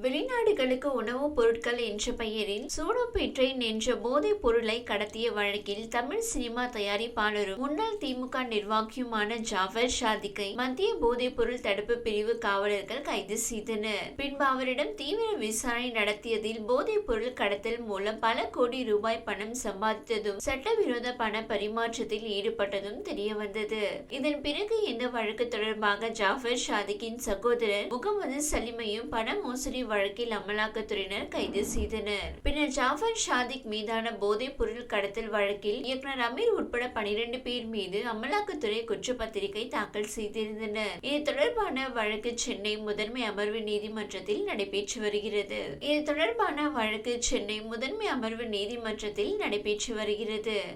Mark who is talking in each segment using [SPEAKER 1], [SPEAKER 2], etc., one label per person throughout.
[SPEAKER 1] வெளிநாடுகளுக்கு உணவுப் பொருட்கள் என்ற பெயரில் சூடோபெட்ரைன் என்ற போதைப் பொருளை கடத்திய வழக்கில் தமிழ் சினிமா தயாரிப்பாளரும் முன்னாள் திமுக நிர்வாகியுமான ஜாஃபர் ஷாதிக்கை மத்திய போதைப் பொருள் தடுப்பு பிரிவு காவலர்கள் கைது செய்தனர். பின்பு அவரிடம் தீவிர விசாரணை நடத்தியதில் போதைப் பொருள் கடத்தல் மூலம் பல கோடி ரூபாய் பணம் சம்பாதித்ததும் சட்டவிரோத பண பரிமாற்றத்தில் ஈடுபட்டதும் தெரியவந்தது. இதன் பிறகு இந்த வழக்கு தொடர்பாக ஜாஃபர் ஷாதிக்கின் சகோதரர் முகமது சலீமையும் பண மோசடி வழக்கில் அமலாக்கத்துறையினர் கைது செய்தனர். பின்னர் ஜாஃபர் ஷாதிக் மீதான போதைப் பொருள் கடத்தல் வழக்கில் இயக்குனர் அமீர் உட்பட 12 பேர் மீது அமலாக்கத்துறை குற்றப்பத்திரிகை தாக்கல் செய்திருந்தனர். இது தொடர்பான வழக்கு சென்னை முதன்மை அமர்வு நீதிமன்றத்தில் நடைபெற்று வருகிறது.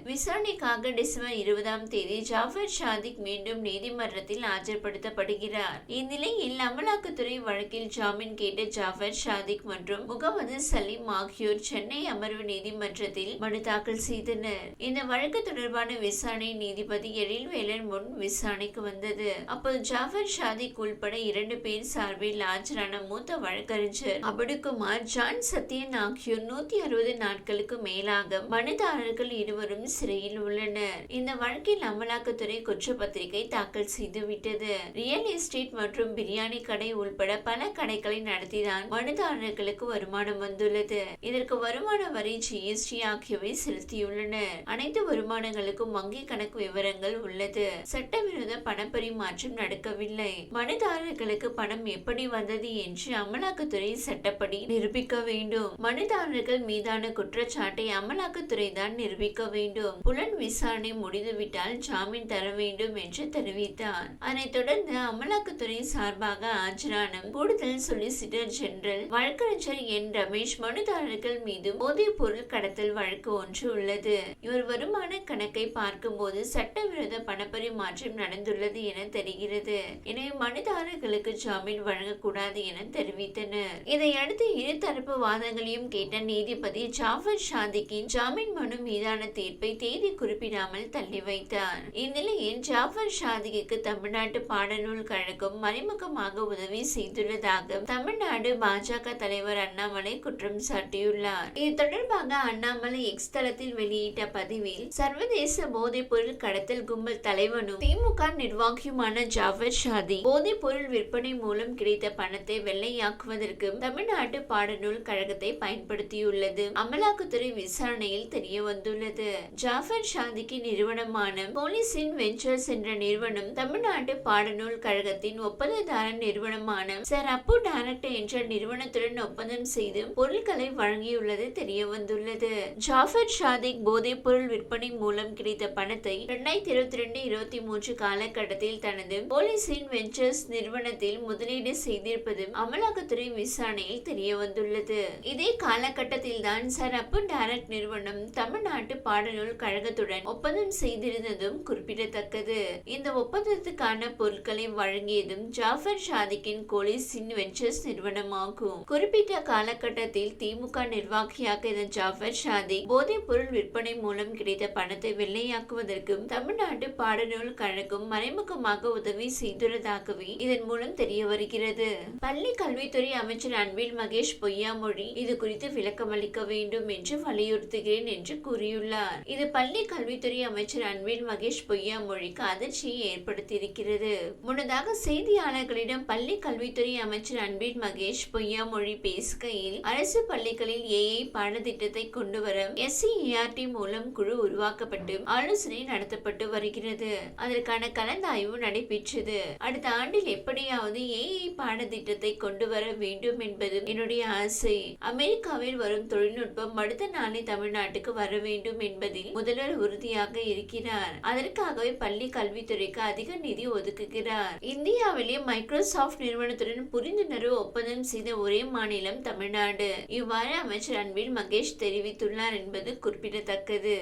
[SPEAKER 1] விசாரணைக்காக டிசம்பர் 20ஆம் தேதி ஜாஃபர் ஷாதிக் மீண்டும் நீதிமன்றத்தில் ஆஜர்படுத்தப்படுகிறார். இந்நிலையில் அமலாக்கத்துறை வழக்கில் ஜாமீன் கேட்ட ஜாஃபர் ஷாதிக் மற்றும் முகமது சலீம் ஆகியோர் சென்னை அமர்வு நீதிமன்றத்தில் மனு தாக்கல் செய்தனர். இந்த வழக்கு தொடர்பான விசாரணை நீதிபதி எழில்வேலன் முன் விசாரணைக்கு வந்தது. அப்போது ஜாஃபர் ஷாதிக் உள்பட 2 பேர் சார்பில் ஆஜரான மூத்த வழக்கறிஞர் அபடுகுமார், ஜான் சத்யன் ஆகியோர் 160 நாட்களுக்கு மேலாக மனுதாரர்கள் இருவரும் சிறையில் உள்ளனர். இந்த வழக்கில் அமலாக்கத்துறை குற்றப்பத்திரிகை தாக்கல் செய்துவிட்டது. ரியல் எஸ்டேட் மற்றும் பிரியாணி கடை உள்பட பல கடைகளை நடத்திதான் மனுதாரர்களுக்கு வருமானம் வந்துள்ளது. இதற்கு வருமான வரி, ஜிஎஸ்டி ஆகியவை செலுத்தியுள்ளனர். அனைத்து வருமானங்களுக்கும் வங்கி கணக்கு விவரங்கள் உள்ளது. சட்டவிரோத பணப்பரிமாற்றம் நடக்கவில்லை. மனுதாரர்களுக்கு பணம் எப்படி வந்தது என்று அமலாக்கத்துறை சட்டப்படி நிரூபிக்க வேண்டும். மனுதாரர்கள் மீதான குற்றச்சாட்டை அமலாக்கத்துறை தான் நிரூபிக்க வேண்டும். புலன் விசாரணை முடிந்துவிட்டால் ஜாமீன் தர வேண்டும் என்று தெரிவித்தார். அதனைத் தொடர்ந்து அமலாக்கத்துறை சார்பாக ஆஜரான கூடுதல் சொலிசிட்டர் ஜெனரல் வழக்கறிஞர் என் ரமேஷ் மனுதாரர்கள் மீது போதைப் பொருள் கடத்தல் வழக்கு ஒன்று உள்ளது. இவர் வருமான கணக்கை பார்க்கும்போது சட்டவிரோத பணப்பரிமாற்றம் நடந்துள்ளது என தெரிகிறது. எனவே மனுதாரர்களுக்கு ஜாமீன் வழங்கக்கூடாது என தெரிவித்தனர். இதையடுத்து இருதரப்பு வாதங்களையும் கேட்ட நீதிபதி ஜாஃபர் ஷாதிக்கின் ஜாமீன் மனு மீதான தீர்ப்பை தேதி குறிப்பிடாமல் தள்ளி வைத்தார். இந்நிலையில் ஜாஃபர் ஷாதிக்கு தமிழ்நாட்டு பாடநூல் கழகம் மறைமுகமாக உதவி செய்துள்ளதாக தமிழ்நாடு பாஜக தலைவர் அண்ணாமலை குற்றம் சாட்டியுள்ளார். இது தொடர்பாக அண்ணாமலை எக்ஸ் தளத்தில் வெளியிட்ட பதிவில், சர்வதேச போதைப் பொருள் கடத்தல் கும்பல் தலைவனும் திமுக நிர்வாகியுமான ஜாஃபர் ஷாதிக் போதைப் பொருள் விற்பனை மூலம் கிடைத்த பணத்தை வெள்ளையாக்குவதற்கு தமிழ்நாட்டு பாடநூல் கழகத்தை பயன்படுத்தியுள்ளது அமலாக்கத்துறை விசாரணையில் தெரிய வந்துள்ளது. ஜாஃபர் ஷாதிக்கின் நிறுவனமான போலீசின் வெஞ்சர்ஸ் என்ற நிறுவனம் தமிழ்நாட்டு பாடநூல் கழகத்தின் ஒப்பந்ததார நிறுவனமான சார் அப்பு டைரக்டர் என்ற நிறுவனத்துடன் ஒப்பந்தம் செய்து பொருட்களை வழங்கியுள்ளது தெரிய வந்துள்ளது. ஜாஃபர் ஷாதிக் போதைப் பொருள் விற்பனை மூலம் கிடைத்த பணத்தை 2022-23 காலகட்டத்தில் தனது போலீசின் வெஞ்சர்ஸ் நிறுவனத்தில் முதலீடு செய்திருப்பது அமலாக்கத்துறை விசாரணையில் தெரிய வந்துள்ளது. இதே காலகட்டத்தில் தான் சார் அப்பு டைரக்ட் நிறுவனம் தமிழ்நாட்டு பாடநூல் கழகத்துடன் ஒப்பந்தம் செய்திருந்ததும் குறிப்பிடத்தக்கது. இந்த ஒப்பந்தத்துக்கான பொருட்களை வழங்கியதும் ஜாஃபர் ஷாதிக்கின் போலீசின் வெஞ்சர்ஸ் நிறுவனமாகும். குறிப்பிட்ட காலகட்டத்தில் திமுக நிர்வாகியாக இருந்த ஜாஃபர் ஷாதிக் போதைப் பொருள் விற்பனை மூலம் கிடைத்த பணத்தை வெள்ளையாக்குவதற்கு தமிழ்நாட்டு பாடநூல் கழகம் மறைமுகமாக உதவி செய்துள்ளதாகவே இதன் மூலம் தெரிய வருகிறது. பள்ளி கல்வித்துறை அமைச்சர் அன்பில் மகேஷ் பொய்யாமொழி இது குறித்து விளக்கம் அளிக்க வேண்டும் என்று வலியுறுத்துகிறேன் என்று கூறியுள்ளார். இது பள்ளி கல்வித்துறை அமைச்சர் அன்பில் மகேஷ் பொய்யாமொழிக்கு அதிர்ச்சியை ஏற்படுத்தியிருக்கிறது. முன்னதாக செய்தியாளர்களிடம் பள்ளி கல்வித்துறை அமைச்சர் அன்பில் மகேஷ் பொய்யாமொழி பேசுகையில், அரசு பள்ளிகளில் ஏஐ பாடத்திட்டத்தை கொண்டுவர SCERT மூலம் குழு உருவாக்கப்பட்டு ஆலோசனை நடத்தப்பட்டு வருகிறது. அதற்கான கலந்தாய்வு நடைபெற்றது. அடுத்த ஆண்டில் எப்படியாவது ஏஐ பாடத்திட்டத்தை கொண்டு வர வேண்டும் என்பது என்னுடைய ஆசை. அமெரிக்காவில் வரும் தொழில்நுட்பம் அடுத்த நாளை தமிழ்நாட்டுக்கு வர வேண்டும் என்பதில் முதல்வர் உறுதியாக இருக்கிறார். அதற்காகவே பள்ளி கல்வித்துறைக்கு அதிக நிதி ஒதுக்குகிறார். இந்தியாவிலே மைக்ரோசாப்ட் நிறுவனத்துடன் புரிந்துணர்வு ஒப்பந்தம் செய்த ஒரே மாநிலம் தமிழ்நாடு. இவ்வாறு அமைச்சர் அன்பில் மகேஷ் தெரிவித்துள்ளார் என்பது குறிப்பிடத்தக்கது.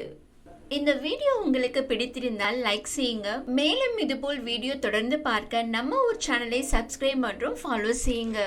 [SPEAKER 1] இந்த வீடியோ உங்களுக்கு பிடித்திருந்தால் லைக் செய்யுங்க. மேலும் இதுபோல் வீடியோ தொடர்ந்து பார்க்க நம்ம ஒரு சேனலை சப்ஸ்கிரைப் மற்றும் ஃபாலோ செய்யுங்க.